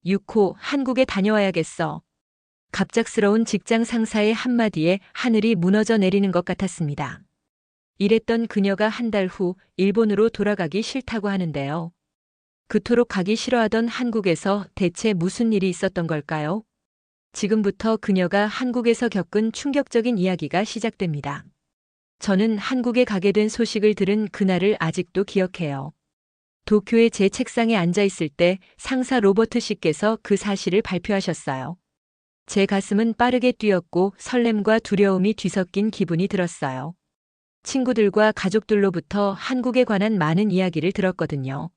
6호 한국에 다녀와야겠어. 갑작스러운 직장 상사의 한마디에 하늘이 무너져 내리는 것 같았습니다. 이랬던 그녀가 한 달 후 일본으로 돌아가기 싫다고 하는데요. 그토록 가기 싫어하던 한국에서 대체 무슨 일이 있었던 걸까요? 지금부터 그녀가 한국에서 겪은 충격적인 이야기가 시작됩니다. 저는 한국에 가게 된 소식을 들은 그날을 아직도 기억해요. 도쿄의 제 책상에 앉아 있을 때 상사 로버트 씨께서 그 사실을 발표하셨어요. 제 가슴은 빠르게 뛰었고 설렘과 두려움이 뒤섞인 기분이 들었어요. 친구들과 가족들로부터 한국에 관한 많은 이야기를 들었거든요.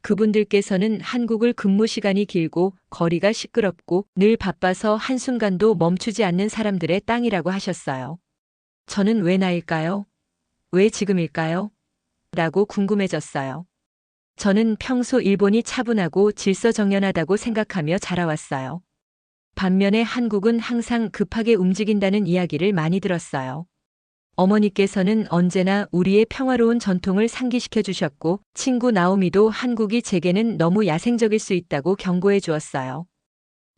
그분들께서는 한국을 근무 시간이 길고 거리가 시끄럽고 늘 바빠서 한순간도 멈추지 않는 사람들의 땅이라고 하셨어요. 저는 왜 나일까요? 왜 지금일까요? 라고 궁금해졌어요. 저는 평소 일본이 차분하고 질서정연하다고 생각하며 자라왔어요. 반면에 한국은 항상 급하게 움직인다는 이야기를 많이 들었어요. 어머니께서는 언제나 우리의 평화로운 전통을 상기시켜 주셨고, 친구 나오미도 한국이 제게는 너무 야생적일 수 있다고 경고해 주었어요.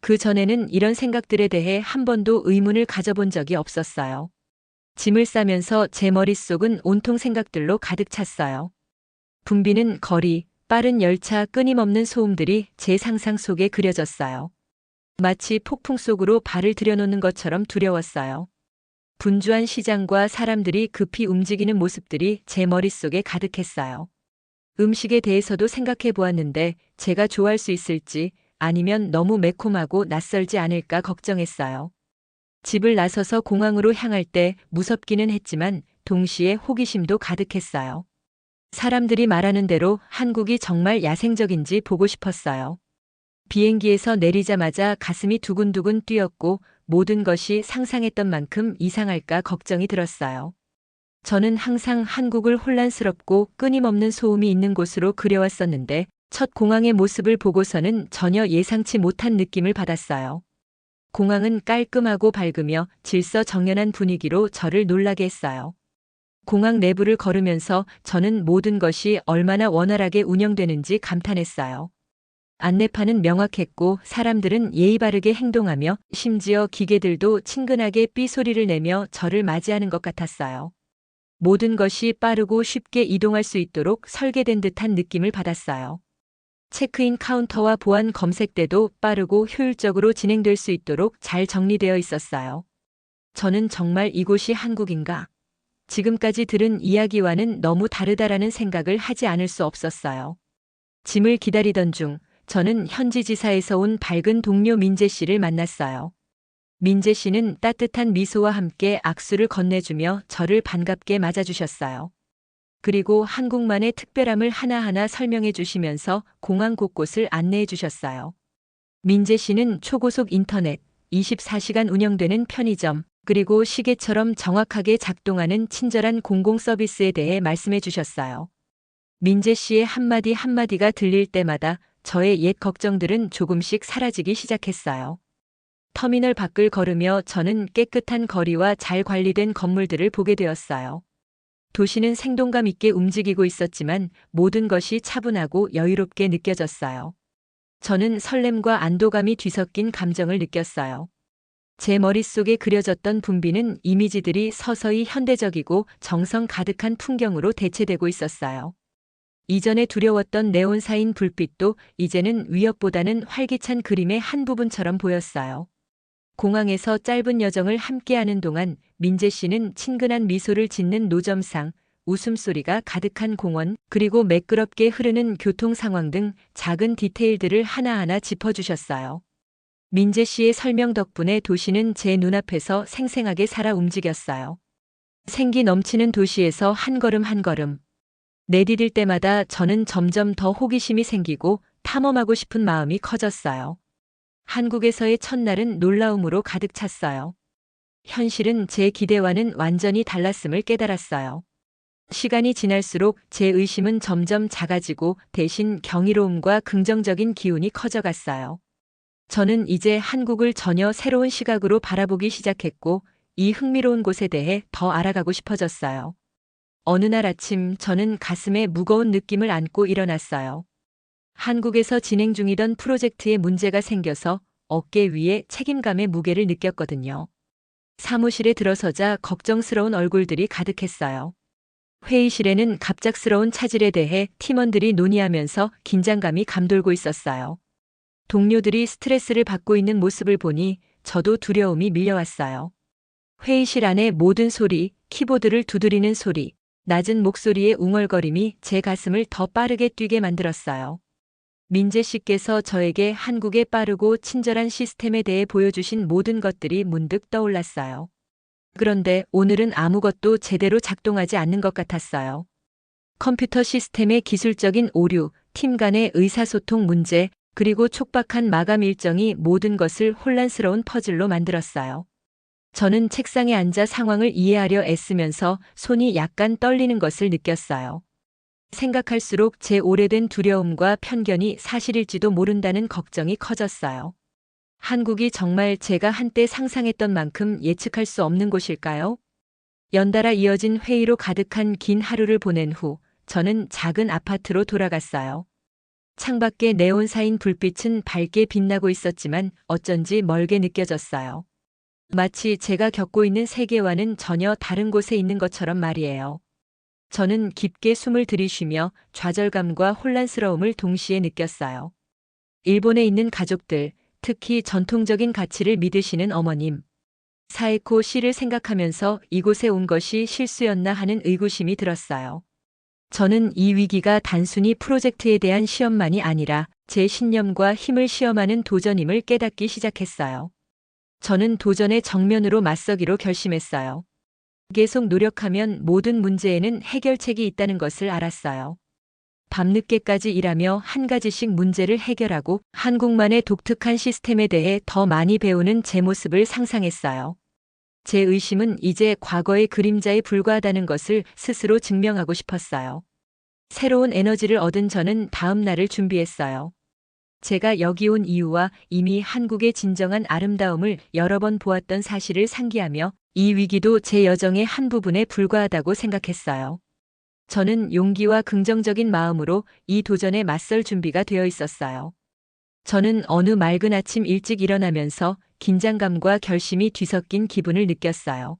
그 전에는 이런 생각들에 대해 한 번도 의문을 가져본 적이 없었어요. 짐을 싸면서 제 머릿속은 온통 생각들로 가득 찼어요. 붐비는 거리, 빠른 열차, 끊임없는 소음들이 제 상상 속에 그려졌어요. 마치 폭풍 속으로 발을 들여놓는 것처럼 두려웠어요. 분주한 시장과 사람들이 급히 움직이는 모습들이 제 머릿속에 가득했어요. 음식에 대해서도 생각해 보았는데 제가 좋아할 수 있을지 아니면 너무 매콤하고 낯설지 않을까 걱정했어요. 집을 나서서 공항으로 향할 때 무섭기는 했지만 동시에 호기심도 가득했어요. 사람들이 말하는 대로 한국이 정말 야생적인지 보고 싶었어요. 비행기에서 내리자마자 가슴이 두근두근 뛰었고 모든 것이 상상했던 만큼 이상할까 걱정이 들었어요. 저는 항상 한국을 혼란스럽고 끊임없는 소음이 있는 곳으로 그려왔었는데 첫 공항의 모습을 보고서는 전혀 예상치 못한 느낌을 받았어요. 공항은 깔끔하고 밝으며 질서정연한 분위기로 저를 놀라게 했어요. 공항 내부를 걸으면서 저는 모든 것이 얼마나 원활하게 운영되는지 감탄했어요. 안내판은 명확했고 사람들은 예의 바르게 행동하며 심지어 기계들도 친근하게 삐 소리를 내며 저를 맞이하는 것 같았어요. 모든 것이 빠르고 쉽게 이동할 수 있도록 설계된 듯한 느낌을 받았어요. 체크인 카운터와 보안 검색대도 빠르고 효율적으로 진행될 수 있도록 잘 정리되어 있었어요. 저는 정말 이곳이 한국인가? 지금까지 들은 이야기와는 너무 다르다라는 생각을 하지 않을 수 없었어요. 짐을 기다리던 중 저는 현지 지사에서 온 밝은 동료 민재 씨를 만났어요. 민재 씨는 따뜻한 미소와 함께 악수를 건네주며 저를 반갑게 맞아주셨어요. 그리고 한국만의 특별함을 하나하나 설명해 주시면서 공항 곳곳을 안내해 주셨어요. 민재 씨는 초고속 인터넷, 24시간 운영되는 편의점, 그리고 시계처럼 정확하게 작동하는 친절한 공공 서비스에 대해 말씀해 주셨어요. 민재 씨의 한마디 한마디가 들릴 때마다 저의 옛 걱정들은 조금씩 사라지기 시작했어요. 터미널 밖을 걸으며 저는 깨끗한 거리와 잘 관리된 건물들을 보게 되었어요. 도시는 생동감 있게 움직이고 있었지만 모든 것이 차분하고 여유롭게 느껴졌어요. 저는 설렘과 안도감이 뒤섞인 감정을 느꼈어요. 제 머릿속에 그려졌던 붐비는 이미지들이 서서히 현대적이고 정성 가득한 풍경으로 대체되고 있었어요. 이전에 두려웠던 네온사인 불빛도 이제는 위협보다는 활기찬 그림의 한 부분처럼 보였어요. 공항에서 짧은 여정을 함께하는 동안 민재 씨는 친근한 미소를 짓는 노점상, 웃음소리가 가득한 공원, 그리고 매끄럽게 흐르는 교통 상황 등 작은 디테일들을 하나하나 짚어주셨어요. 민재 씨의 설명 덕분에 도시는 제 눈앞에서 생생하게 살아 움직였어요. 생기 넘치는 도시에서 한 걸음 한 걸음. 내디딜 때마다 저는 점점 더 호기심이 생기고 탐험하고 싶은 마음이 커졌어요. 한국에서의 첫날은 놀라움으로 가득 찼어요. 현실은 제 기대와는 완전히 달랐음을 깨달았어요. 시간이 지날수록 제 의심은 점점 작아지고 대신 경이로움과 긍정적인 기운이 커져갔어요. 저는 이제 한국을 전혀 새로운 시각으로 바라보기 시작했고 이 흥미로운 곳에 대해 더 알아가고 싶어졌어요. 어느 날 아침 저는 가슴에 무거운 느낌을 안고 일어났어요. 한국에서 진행 중이던 프로젝트에 문제가 생겨서 어깨 위에 책임감의 무게를 느꼈거든요. 사무실에 들어서자 걱정스러운 얼굴들이 가득했어요. 회의실에는 갑작스러운 차질에 대해 팀원들이 논의하면서 긴장감이 감돌고 있었어요. 동료들이 스트레스를 받고 있는 모습을 보니 저도 두려움이 밀려왔어요. 회의실 안의 모든 소리, 키보드를 두드리는 소리, 낮은 목소리의 웅얼거림이 제 가슴을 더 빠르게 뛰게 만들었어요. 민재 씨께서 저에게 한국의 빠르고 친절한 시스템에 대해 보여주신 모든 것들이 문득 떠올랐어요. 그런데 오늘은 아무것도 제대로 작동하지 않는 것 같았어요. 컴퓨터 시스템의 기술적인 오류, 팀 간의 의사소통 문제, 그리고 촉박한 마감 일정이 모든 것을 혼란스러운 퍼즐로 만들었어요. 저는 책상에 앉아 상황을 이해하려 애쓰면서 손이 약간 떨리는 것을 느꼈어요. 생각할수록 제 오래된 두려움과 편견이 사실일지도 모른다는 걱정이 커졌어요. 한국이 정말 제가 한때 상상했던 만큼 예측할 수 없는 곳일까요? 연달아 이어진 회의로 가득한 긴 하루를 보낸 후 저는 작은 아파트로 돌아갔어요. 창밖에 네온사인 불빛은 밝게 빛나고 있었지만 어쩐지 멀게 느껴졌어요. 마치 제가 겪고 있는 세계와는 전혀 다른 곳에 있는 것처럼 말이에요. 저는 깊게 숨을 들이쉬며 좌절감과 혼란스러움을 동시에 느꼈어요. 일본에 있는 가족들, 특히 전통적인 가치를 믿으시는 어머님. 사에코 씨를 생각하면서 이곳에 온 것이 실수였나 하는 의구심이 들었어요. 저는 이 위기가 단순히 프로젝트에 대한 시험만이 아니라 제 신념과 힘을 시험하는 도전임을 깨닫기 시작했어요. 저는 도전의 정면으로 맞서기로 결심했어요. 계속 노력하면 모든 문제에는 해결책이 있다는 것을 알았어요. 밤늦게까지 일하며 한 가지씩 문제를 해결하고 한국만의 독특한 시스템에 대해 더 많이 배우는 제 모습을 상상했어요. 제 의심은 이제 과거의 그림자에 불과하다는 것을 스스로 증명하고 싶었어요. 새로운 에너지를 얻은 저는 다음 날을 준비했어요. 제가 여기 온 이유와 이미 한국의 진정한 아름다움을 여러 번 보았던 사실을 상기하며 이 위기도 제 여정의 한 부분에 불과하다고 생각했어요. 저는 용기와 긍정적인 마음으로 이 도전에 맞설 준비가 되어 있었어요. 저는 어느 맑은 아침 일찍 일어나면서 긴장감과 결심이 뒤섞인 기분을 느꼈어요.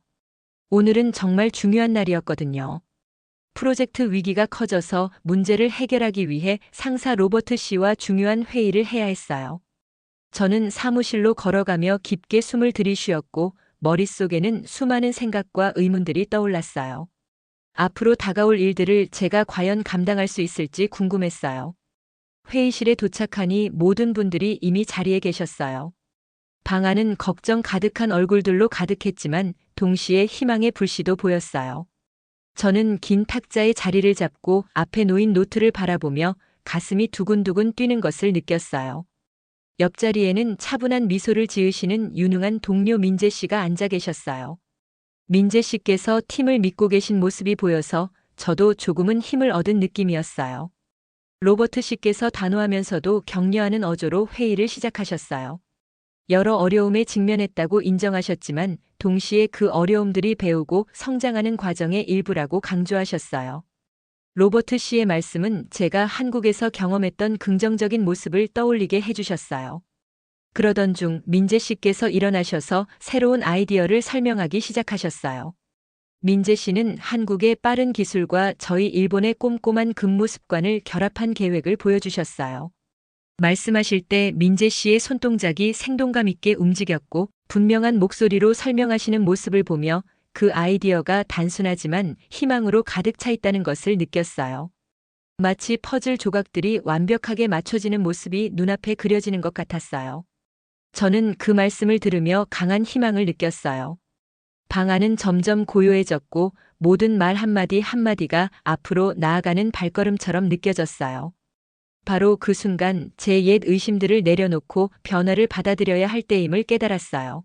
오늘은 정말 중요한 날이었거든요. 프로젝트 위기가 커져서 문제를 해결하기 위해 상사 로버트 씨와 중요한 회의를 해야 했어요. 저는 사무실로 걸어가며 깊게 숨을 들이쉬었고 머릿속에는 수많은 생각과 의문들이 떠올랐어요. 앞으로 다가올 일들을 제가 과연 감당할 수 있을지 궁금했어요. 회의실에 도착하니 모든 분들이 이미 자리에 계셨어요. 방 안은 걱정 가득한 얼굴들로 가득했지만 동시에 희망의 불씨도 보였어요. 저는 긴 탁자의 자리를 잡고 앞에 놓인 노트를 바라보며 가슴이 두근두근 뛰는 것을 느꼈어요. 옆자리에는 차분한 미소를 지으시는 유능한 동료 민재 씨가 앉아 계셨어요. 민재 씨께서 팀을 믿고 계신 모습이 보여서 저도 조금은 힘을 얻은 느낌이었어요. 로버트 씨께서 단호하면서도 격려하는 어조로 회의를 시작하셨어요. 여러 어려움에 직면했다고 인정하셨지만 동시에 그 어려움들이 배우고 성장하는 과정의 일부라고 강조하셨어요. 로버트 씨의 말씀은 제가 한국에서 경험했던 긍정적인 모습을 떠올리게 해주셨어요. 그러던 중 민재 씨께서 일어나셔서 새로운 아이디어를 설명하기 시작하셨어요. 민재 씨는 한국의 빠른 기술과 저희 일본의 꼼꼼한 근무 습관을 결합한 계획을 보여주셨어요. 말씀하실 때 민재 씨의 손동작이 생동감 있게 움직였고 분명한 목소리로 설명하시는 모습을 보며 그 아이디어가 단순하지만 희망으로 가득 차 있다는 것을 느꼈어요. 마치 퍼즐 조각들이 완벽하게 맞춰지는 모습이 눈앞에 그려지는 것 같았어요. 저는 그 말씀을 들으며 강한 희망을 느꼈어요. 방 안은 점점 고요해졌고 모든 말 한마디 한마디가 앞으로 나아가는 발걸음처럼 느껴졌어요. 바로 그 순간 제 옛 의심들을 내려놓고 변화를 받아들여야 할 때임을 깨달았어요.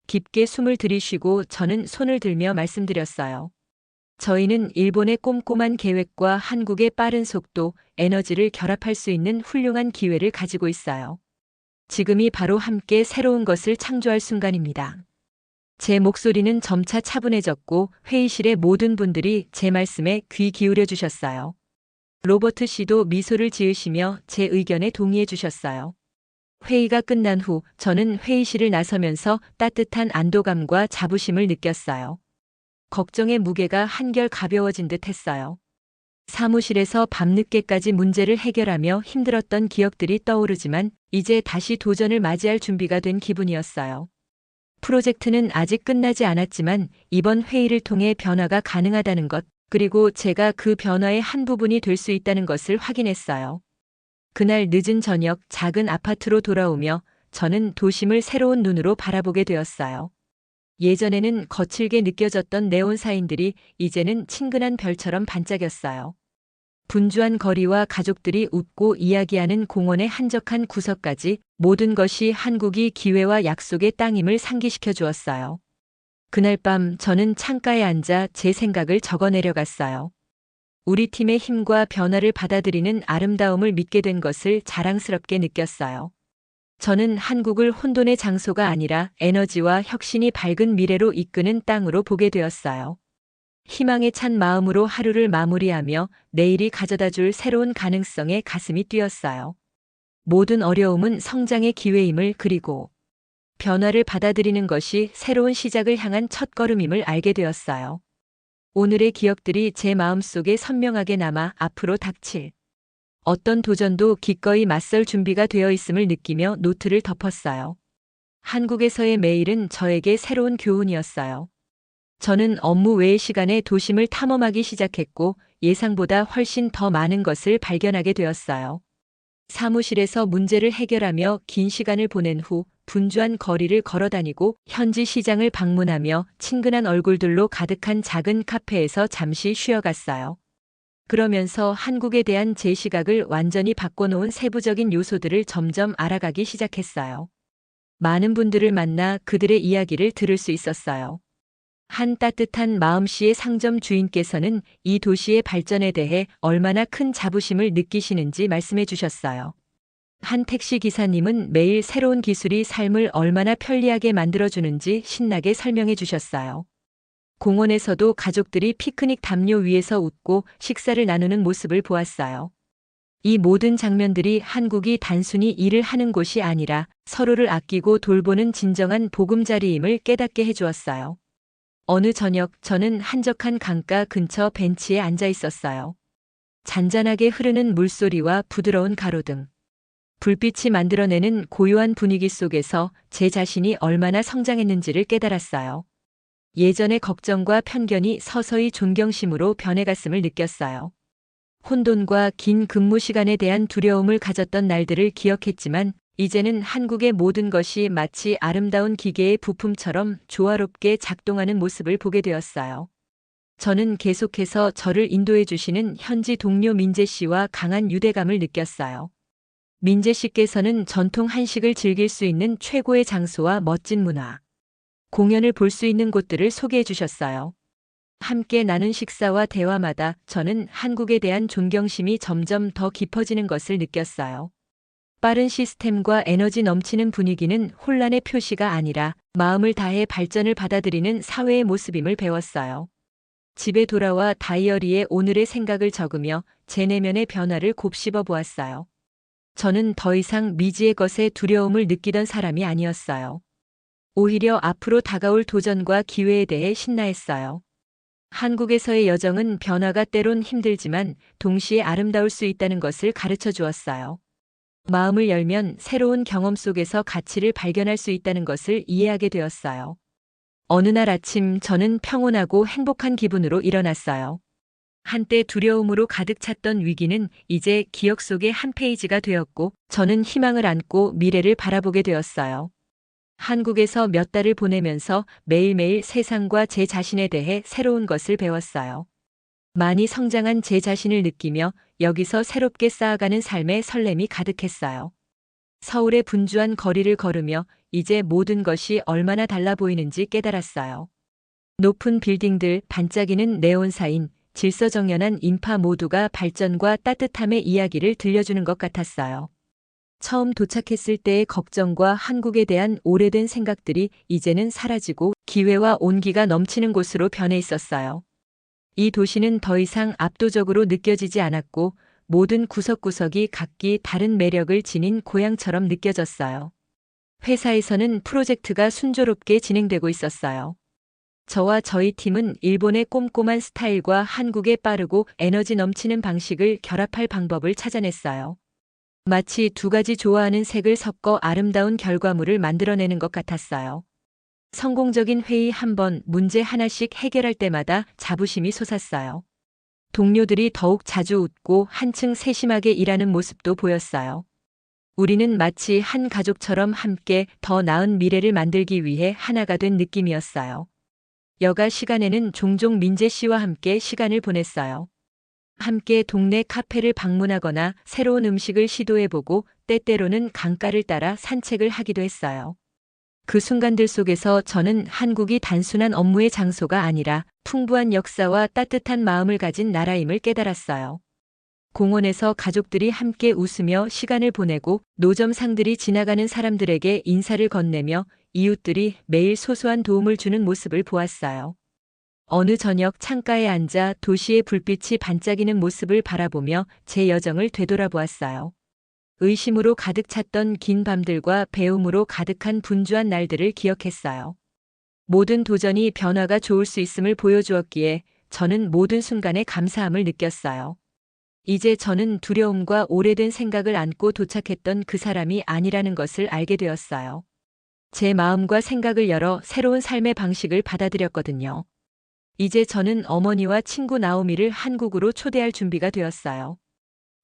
깊게 숨을 들이쉬고 저는 손을 들며 말씀드렸어요. 저희는 일본의 꼼꼼한 계획과 한국의 빠른 속도, 에너지를 결합할 수 있는 훌륭한 기회를 가지고 있어요. 지금이 바로 함께 새로운 것을 창조할 순간입니다. 제 목소리는 점차 차분해졌고 회의실의 모든 분들이 제 말씀에 귀 기울여 주셨어요. 로버트 씨도 미소를 지으시며 제 의견에 동의해 주셨어요. 회의가 끝난 후 저는 회의실을 나서면서 따뜻한 안도감과 자부심을 느꼈어요. 걱정의 무게가 한결 가벼워진 듯 했어요. 사무실에서 밤늦게까지 문제를 해결하며 힘들었던 기억들이 떠오르지만 이제 다시 도전을 맞이할 준비가 된 기분이었어요. 프로젝트는 아직 끝나지 않았지만 이번 회의를 통해 변화가 가능하다는 것, 그리고 제가 그 변화의 한 부분이 될 수 있다는 것을 확인했어요. 그날 늦은 저녁 작은 아파트로 돌아오며 저는 도심을 새로운 눈으로 바라보게 되었어요. 예전에는 거칠게 느껴졌던 네온 사인들이 이제는 친근한 별처럼 반짝였어요. 분주한 거리와 가족들이 웃고 이야기하는 공원의 한적한 구석까지 모든 것이 한국이 기회와 약속의 땅임을 상기시켜 주었어요. 그날 밤 저는 창가에 앉아 제 생각을 적어 내려갔어요. 우리 팀의 힘과 변화를 받아들이는 아름다움을 믿게 된 것을 자랑스럽게 느꼈어요. 저는 한국을 혼돈의 장소가 아니라 에너지와 혁신이 밝은 미래로 이끄는 땅으로 보게 되었어요. 희망에 찬 마음으로 하루를 마무리하며 내일이 가져다 줄 새로운 가능성에 가슴이 뛰었어요. 모든 어려움은 성장의 기회임을, 그리고 변화를 받아들이는 것이 새로운 시작을 향한 첫걸음임을 알게 되었어요. 오늘의 기억들이 제 마음속에 선명하게 남아 앞으로 닥칠 어떤 도전도 기꺼이 맞설 준비가 되어 있음을 느끼며 노트를 덮었어요. 한국에서의 매일은 저에게 새로운 교훈이었어요. 저는 업무 외의 시간에 도심을 탐험하기 시작했고 예상보다 훨씬 더 많은 것을 발견하게 되었어요. 사무실에서 문제를 해결하며 긴 시간을 보낸 후 분주한 거리를 걸어다니고 현지 시장을 방문하며 친근한 얼굴들로 가득한 작은 카페에서 잠시 쉬어갔어요. 그러면서 한국에 대한 제 시각을 완전히 바꿔놓은 세부적인 요소들을 점점 알아가기 시작했어요. 많은 분들을 만나 그들의 이야기를 들을 수 있었어요. 한 따뜻한 마음씨의 상점 주인께서는 이 도시의 발전에 대해 얼마나 큰 자부심을 느끼시는지 말씀해 주셨어요. 한 택시 기사님은 매일 새로운 기술이 삶을 얼마나 편리하게 만들어주는지 신나게 설명해 주셨어요. 공원에서도 가족들이 피크닉 담요 위에서 웃고 식사를 나누는 모습을 보았어요. 이 모든 장면들이 한국이 단순히 일을 하는 곳이 아니라 서로를 아끼고 돌보는 진정한 보금자리임을 깨닫게 해주었어요. 어느 저녁 저는 한적한 강가 근처 벤치에 앉아 있었어요. 잔잔하게 흐르는 물소리와 부드러운 가로등, 불빛이 만들어내는 고요한 분위기 속에서 제 자신이 얼마나 성장했는지를 깨달았어요. 예전의 걱정과 편견이 서서히 존경심으로 변해갔음을 느꼈어요. 혼돈과 긴 근무 시간에 대한 두려움을 가졌던 날들을 기억했지만 이제는 한국의 모든 것이 마치 아름다운 기계의 부품처럼 조화롭게 작동하는 모습을 보게 되었어요. 저는 계속해서 저를 인도해 주시는 현지 동료 민재 씨와 강한 유대감을 느꼈어요. 민재 씨께서는 전통 한식을 즐길 수 있는 최고의 장소와 멋진 문화, 공연을 볼 수 있는 곳들을 소개해 주셨어요. 함께 나눈 식사와 대화마다 저는 한국에 대한 존경심이 점점 더 깊어지는 것을 느꼈어요. 빠른 시스템과 에너지 넘치는 분위기는 혼란의 표시가 아니라 마음을 다해 발전을 받아들이는 사회의 모습임을 배웠어요. 집에 돌아와 다이어리에 오늘의 생각을 적으며 제 내면의 변화를 곱씹어 보았어요. 저는 더 이상 미지의 것에 두려움을 느끼던 사람이 아니었어요. 오히려 앞으로 다가올 도전과 기회에 대해 신나했어요. 한국에서의 여정은 변화가 때론 힘들지만 동시에 아름다울 수 있다는 것을 가르쳐 주었어요. 마음을 열면 새로운 경험 속에서 가치를 발견할 수 있다는 것을 이해하게 되었어요. 어느 날 아침 저는 평온하고 행복한 기분으로 일어났어요. 한때 두려움으로 가득 찼던 위기는 이제 기억 속의 한 페이지가 되었고 저는 희망을 안고 미래를 바라보게 되었어요. 한국에서 몇 달을 보내면서 매일매일 세상과 제 자신에 대해 새로운 것을 배웠어요. 많이 성장한 제 자신을 느끼며 여기서 새롭게 쌓아가는 삶의 설렘이 가득했어요. 서울의 분주한 거리를 걸으며 이제 모든 것이 얼마나 달라 보이는지 깨달았어요. 높은 빌딩들, 반짝이는 네온사인, 질서정연한 인파 모두가 발전과 따뜻함의 이야기를 들려주는 것 같았어요. 처음 도착했을 때의 걱정과 한국에 대한 오래된 생각들이 이제는 사라지고 기회와 온기가 넘치는 곳으로 변해 있었어요. 이 도시는 더 이상 압도적으로 느껴지지 않았고 모든 구석구석이 각기 다른 매력을 지닌 고향처럼 느껴졌어요. 회사에서는 프로젝트가 순조롭게 진행되고 있었어요. 저와 저희 팀은 일본의 꼼꼼한 스타일과 한국의 빠르고 에너지 넘치는 방식을 결합할 방법을 찾아냈어요. 마치 두 가지 좋아하는 색을 섞어 아름다운 결과물을 만들어내는 것 같았어요. 성공적인 회의 한 번, 문제 하나씩 해결할 때마다 자부심이 솟았어요. 동료들이 더욱 자주 웃고 한층 세심하게 일하는 모습도 보였어요. 우리는 마치 한 가족처럼 함께 더 나은 미래를 만들기 위해 하나가 된 느낌이었어요. 여가 시간에는 종종 민재 씨와 함께 시간을 보냈어요. 함께 동네 카페를 방문하거나 새로운 음식을 시도해보고 때때로는 강가를 따라 산책을 하기도 했어요. 그 순간들 속에서 저는 한국이 단순한 업무의 장소가 아니라 풍부한 역사와 따뜻한 마음을 가진 나라임을 깨달았어요. 공원에서 가족들이 함께 웃으며 시간을 보내고 노점상들이 지나가는 사람들에게 인사를 건네며 이웃들이 매일 소소한 도움을 주는 모습을 보았어요. 어느 저녁 창가에 앉아 도시의 불빛이 반짝이는 모습을 바라보며 제 여정을 되돌아보았어요. 의심으로 가득 찼던 긴 밤들과 배움으로 가득한 분주한 날들을 기억했어요. 모든 도전이 변화가 좋을 수 있음을 보여주었기에 저는 모든 순간에 감사함을 느꼈어요. 이제 저는 두려움과 오래된 생각을 안고 도착했던 그 사람이 아니라는 것을 알게 되었어요. 제 마음과 생각을 열어 새로운 삶의 방식을 받아들였거든요. 이제 저는 어머니와 친구 나오미를 한국으로 초대할 준비가 되었어요.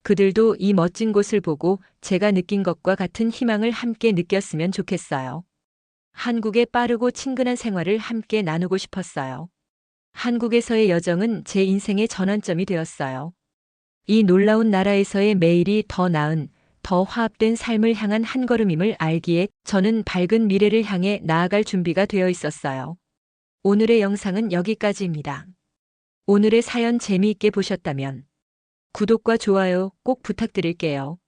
그들도 이 멋진 곳을 보고 제가 느낀 것과 같은 희망을 함께 느꼈으면 좋겠어요. 한국의 빠르고 친근한 생활을 함께 나누고 싶었어요. 한국에서의 여정은 제 인생의 전환점이 되었어요. 이 놀라운 나라에서의 매일이 더 나은, 더 화합된 삶을 향한 한 걸음임을 알기에 저는 밝은 미래를 향해 나아갈 준비가 되어 있었어요. 오늘의 영상은 여기까지입니다. 오늘의 사연 재미있게 보셨다면 구독과 좋아요 꼭 부탁드릴게요.